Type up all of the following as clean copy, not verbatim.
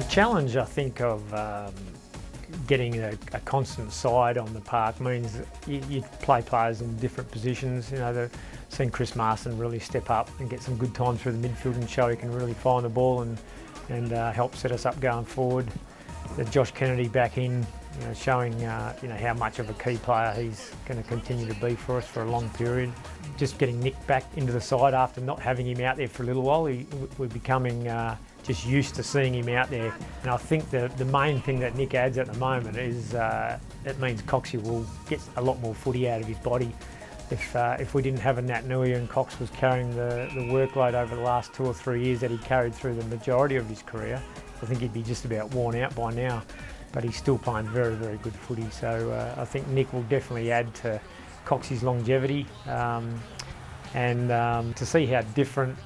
challenge, I think, of getting a constant side on the park means you play players in different positions. You know, seen Chris Marston really step up and get some good time through the midfield and show he can really find the ball and help set us up going forward. Josh Kennedy back in, showing how much of a key player he's going to continue to be for us for a long period. Just getting Nick back into the side after not having him out there for a little while, we're becoming just used to seeing him out there. And I think the main thing that Nick adds at the moment is it means Coxie will get a lot more footy out of his body. If we didn't have a Nat Nui and Cox was carrying the workload over the last 2 or 3 years that he carried through the majority of his career, I think he'd be just about worn out by now. But he's still playing very, very good footy. So I think Nick will definitely add to Coxie's longevity, and to see how different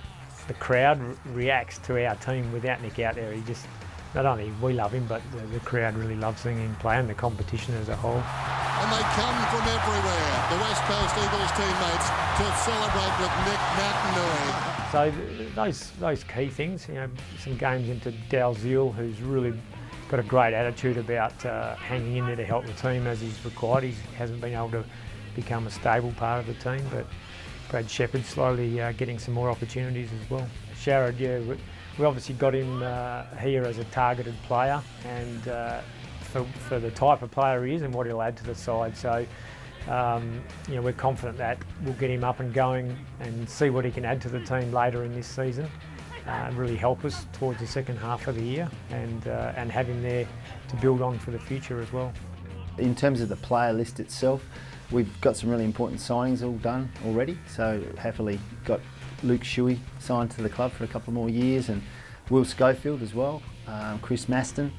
the crowd reacts to our team without Nick out there. He just, not only we love him, but the crowd really loves seeing him play and the competition as a whole. And they come from everywhere, the West Coast Eagles teammates, to celebrate with Nick Nat Nui. So those key things, some games into Dalziel, who's really got a great attitude about hanging in there to help the team as he's required. He hasn't been able to become a stable part of the team, but Brad Shepherd slowly getting some more opportunities as well. Sharrod, we obviously got him here as a targeted player, and for the type of player he is and what he'll add to the side. So we're confident that we'll get him up and going and see what he can add to the team later in this season. And really help us towards the second half of the year, and have him there to build on for the future as well. In terms of the player list itself, we've got some really important signings all done already. So happily got Luke Shuey signed to the club for a couple more years, and Will Schofield as well, Chris Maston.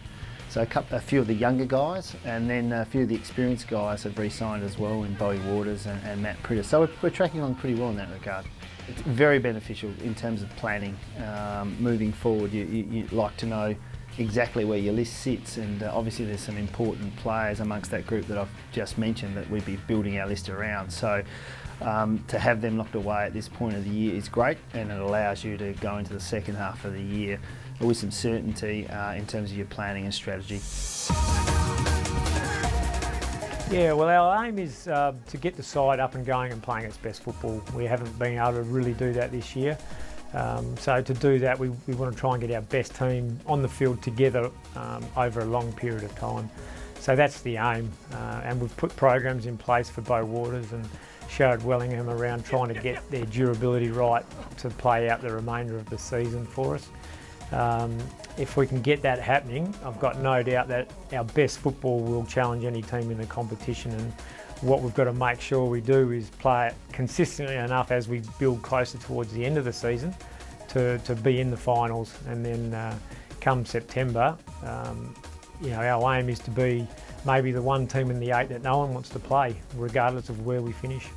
So a few of the younger guys, and then a few of the experienced guys have re-signed as well in Bowie Waters and Matt Pritter. So we're tracking along pretty well in that regard. It's very beneficial in terms of planning. Moving forward, you like to know exactly where your list sits, and obviously there's some important players amongst that group that I've just mentioned that we'd be building our list around. So to have them locked away at this point of the year is great, and it allows you to go into the second half of the year with some certainty in terms of your planning and strategy. Yeah, well, our aim is to get the side up and going and playing its best football. We haven't been able to really do that this year. So to do that, we want to try and get our best team on the field together over a long period of time. So that's the aim, and we've put programs in place for Bow Waters and Sharrod Wellingham around trying to get their durability right to play out the remainder of the season for us. If we can get that happening, I've got no doubt that our best football will challenge any team in the competition, and what we've got to make sure we do is play it consistently enough as we build closer towards the end of the season to be in the finals, and then come September, our aim is to be maybe the one team in the 8 that no one wants to play, regardless of where we finish.